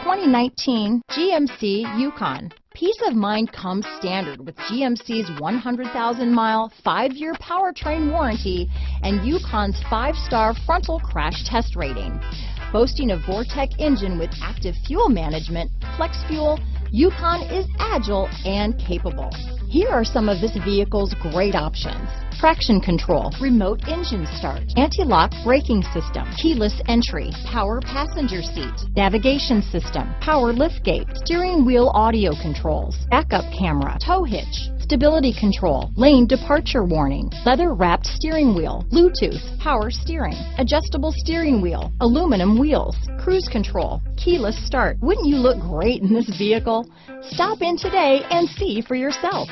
2019 GMC Yukon. Peace of mind comes standard with GMC's 100,000-mile, 5-year powertrain warranty and Yukon's 5-star frontal crash test rating. Boasting a Vortec engine with active fuel management, flex fuel, Yukon is agile and capable. Here are some of this vehicle's great options: traction control, remote engine start, anti-lock braking system, keyless entry, power passenger seat, navigation system, power liftgate, steering wheel audio controls, backup camera, tow hitch, stability control, lane departure warning, leather-wrapped steering wheel, Bluetooth, power steering, adjustable steering wheel, aluminum wheels, cruise control, keyless start. Wouldn't you look great in this vehicle? Stop in today and see for yourself.